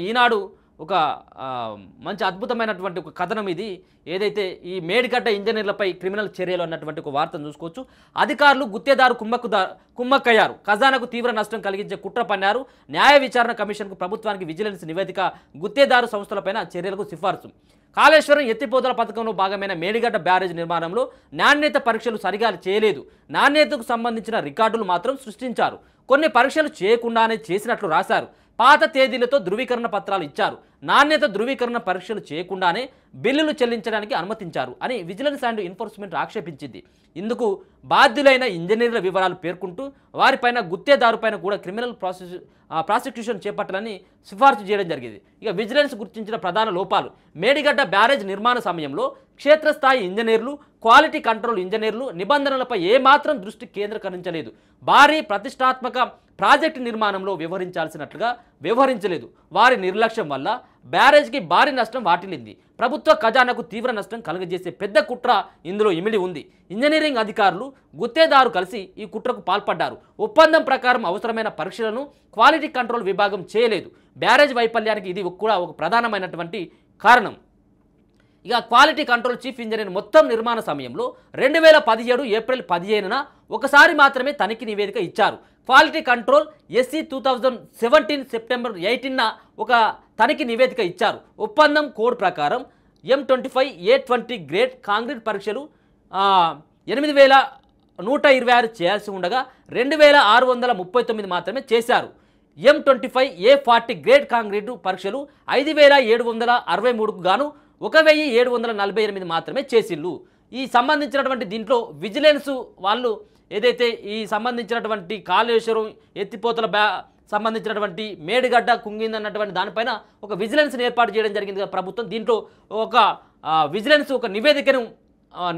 ఈనాడు ఒక మంచి అద్భుతమైనటువంటి ఒక కథనం ఇది. ఏదైతే ఈ మేడిగడ్డ ఇంజనీర్లపై క్రిమినల్ చర్యలు అన్నటువంటి ఒక వార్తను చూసుకోవచ్చు. అధికారులు గుత్తేదారు కుమ్మక్కయ్యారు, ఖజానాకు తీవ్ర నష్టం కలిగించే కుట్ర పన్నారు. న్యాయ విచారణ కమిషన్కు ప్రభుత్వానికి విజిలెన్స్ నివేదిక, గుత్తేదారు సంస్థలపైన చర్యలకు సిఫార్సు. కాళేశ్వరం ఎత్తిపోతల పథకంలో భాగమైన మేడిగడ్డ బ్యారేజ్ నిర్మాణంలో నాణ్యత పరీక్షలు సరిగా చేయలేదు. నాణ్యతకు సంబంధించిన రికార్డులు మాత్రం సృష్టించారు. కొన్ని పరీక్షలు చేయకుండానే చేసినట్లు రాశారు. పాత తేదీలతో ధృవీకరణ పత్రాలు ఇచ్చారు. నాణ్యత ధృవీకరణ పరీక్షలు చేయకుండానే బిల్లులు చెల్లించడానికి అనుమతించారు అని విజిలెన్స్ అండ్ ఎన్ఫోర్స్మెంట్ ఆక్షేపించింది. ఇందుకు బాధ్యులైన ఇంజనీర్ల వివరాలు పేర్కొంటూ వారిపైన గుత్తేదారుపైన కూడా క్రిమినల్ ప్రాసిక్యూషన్ చేపట్టాలని సిఫార్సు చేయడం జరిగింది. ఇక విజిలెన్స్ గుర్తించిన ప్రధాన లోపాలు: మేడిగడ్డ బ్యారేజ్ నిర్మాణ సమయంలో క్షేత్రస్థాయి ఇంజనీర్లు, క్వాలిటీ కంట్రోల్ ఇంజనీర్లు నిబంధనలపై ఏమాత్రం దృష్టి కేంద్రీకరించలేదు. భారీ ప్రతిష్టాత్మక ప్రాజెక్టు నిర్మాణంలో వ్యవహరించాల్సినట్లుగా వ్యవహరించలేదు. వారి నిర్లక్ష్యం వల్ల బ్యారేజ్కి భారీ నష్టం వాటిల్లింది. ప్రభుత్వ ఖజానాకు తీవ్ర నష్టం కలుగజేసే పెద్ద కుట్ర ఇందులో ఇమిడి ఉంది. ఇంజనీరింగ్ అధికారులు, గుత్తేదారు కలిసి ఈ కుట్రకు పాల్పడ్డారు. ఒప్పందం ప్రకారం అవసరమైన పరీక్షలను క్వాలిటీ కంట్రోల్ విభాగం చేయలేదు. బ్యారేజ్ వైఫల్యానికి ఇది కూడా ఒక ప్రధానమైనటువంటి కారణం. ఇక క్వాలిటీ కంట్రోల్ చీఫ్ ఇంజనీర్ మొత్తం నిర్మాణ సమయంలో 2017 ఏప్రిల్ 15న ఒకసారి మాత్రమే తనిఖీ నివేదిక ఇచ్చారు. క్వాలిటీ కంట్రోల్ ఎస్సీ 2017 సెప్టెంబర్ 18న ఒక తనిఖీ నివేదిక ఇచ్చారు. ఒప్పందం కోడ్ ప్రకారం M25A20 గ్రేడ్ కాంక్రీట్ పరీక్షలు 8126 చేయాల్సి ఉండగా 2639 మాత్రమే చేశారు. M25A40 గ్రేడ్ కాంక్రీటు పరీక్షలు 5763కు గాను 1748 మాత్రమే చేసిళ్ళు. ఈ సంబంధించినటువంటి దీంట్లో విజిలెన్స్ వాళ్ళు ఏదైతే ఈ సంబంధించినటువంటి కాళేశ్వరం ఎత్తిపోతల సంబంధించినటువంటి మేడిగడ్డ కుంగిందన్నటువంటి దానిపైన ఒక విజిలెన్స్ ఏర్పాటు చేయడం జరిగింది కదా ప్రభుత్వం. దీంట్లో ఒక విజిలెన్స్ ఒక నివేదికను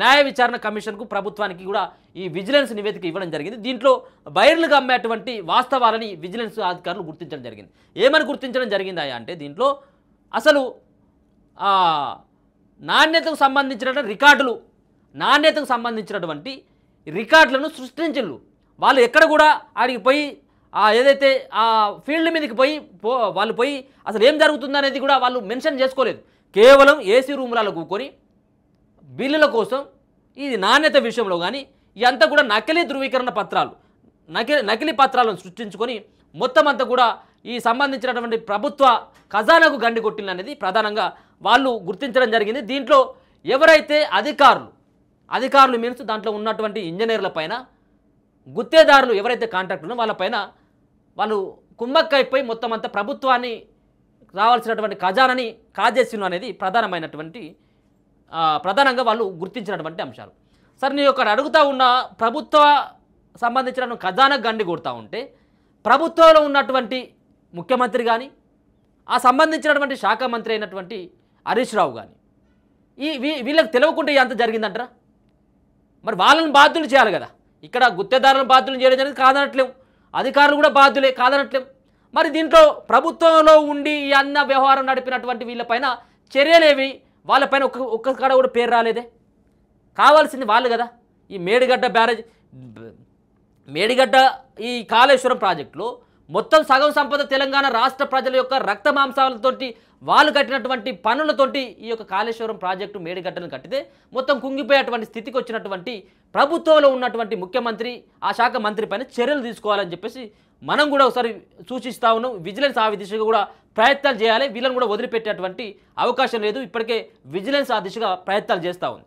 న్యాయ విచారణ కమిషన్కు ప్రభుత్వానికి కూడా ఈ విజిలెన్స్ నివేదిక ఇవ్వడం జరిగింది. దీంట్లో బయర్లుగా అమ్మేటువంటి వాస్తవాలని విజిలెన్స్ అధికారులు గుర్తించడం జరిగింది. ఏమని గుర్తించడం జరిగిందా అంటే దీంట్లో అసలు నాణ్యతకు సంబంధించినటువంటి రికార్డులను సృష్టించు. వాళ్ళు ఎక్కడ కూడా ఆడికి పోయి ఏదైతే ఆ ఫీల్డ్ మీదకి వాళ్ళు పోయి అసలు ఏం జరుగుతుందనేది కూడా వాళ్ళు మెన్షన్ చేసుకోలేదు. కేవలం ఏసీ రూములలో కూకొని బిల్లుల కోసం ఇది నాణ్యత విషయంలో కానీ ఇదంతా కూడా నకిలీ ధృవీకరణ పత్రాలు, నకిలీ పత్రాలను సృష్టించుకొని మొత్తం అంతా కూడా ఈ సంబంధించినటువంటి ప్రభుత్వ ఖజానాకు గండి కొట్టిందనేది ప్రధానంగా వాళ్ళు గుర్తించడం జరిగింది. దీంట్లో ఎవరైతే అధికారులు మీన్స్ దాంట్లో ఉన్నటువంటి ఇంజనీర్ల పైన, గుత్తేదారులు ఎవరైతే కాంట్రాక్టులో వాళ్ళపైన వాళ్ళు కుమ్మక్కైపోయి మొత్తం అంతా ప్రభుత్వాన్ని రావాల్సినటువంటి ఖజానాని కాజేసిను అనేది ప్రధానంగా వాళ్ళు గుర్తించినటువంటి అంశాలు. సరే నేను ఒకటి అడుగుతూ ఉన్న, ప్రభుత్వ సంబంధించిన ఖజానా గండి కొడతా ఉంటే ప్రభుత్వంలో ఉన్నటువంటి ముఖ్యమంత్రి కానీ ఆ సంబంధించినటువంటి శాఖ మంత్రి అయినటువంటి హరీష్ రావు కానీ వీళ్ళకి తెలియకుండా ఎంత జరిగిందంటారా? మరి వాళ్ళని బాధ్యులు చేయాలి కదా. ఇక్కడ గుత్తేదారులను బాధ్యులు చేయడం జరిగింది కాదనట్లేము, అధికారులు కూడా బాధ్యులే కాదనట్లేము. మరి దీంట్లో ప్రభుత్వంలో ఉండి ఈ అన్న వ్యవహారం నడిపినటువంటి వీళ్ళపైన చర్యలేవి, వాళ్ళపైన ఒక్క కాడ కూడా పేరు రాలేదే. కావాల్సింది వాళ్ళు కదా. ఈ మేడిగడ్డ ఈ కాళేశ్వరం ప్రాజెక్టులో మొత్తం సగం సంపద తెలంగాణ రాష్ట్ర ప్రజల యొక్క రక్త మాంసాలతోటి వాళ్ళు కట్టినటువంటి పనులతోటి ఈ యొక్క కాళేశ్వరం ప్రాజెక్టు మేడిగడ్డను కట్టితే మొత్తం కుంగిపోయేటువంటి స్థితికి వచ్చినటువంటి ప్రభుత్వంలో ఉన్నటువంటి ముఖ్యమంత్రి, ఆ శాఖ మంత్రి పైన చర్యలు తీసుకోవాలని చెప్పేసి మనం కూడా ఒకసారి సూచిస్తా ఉన్నాం. విజిలెన్స్ ఆ దిశగా కూడా ప్రయత్నాలు చేయాలి. వీళ్ళని కూడా వదిలిపెట్టేటువంటి అవకాశం లేదు. ఇప్పటికే విజిలెన్స్ ఆ దిశగా ప్రయత్నాలు చేస్తూ ఉంది.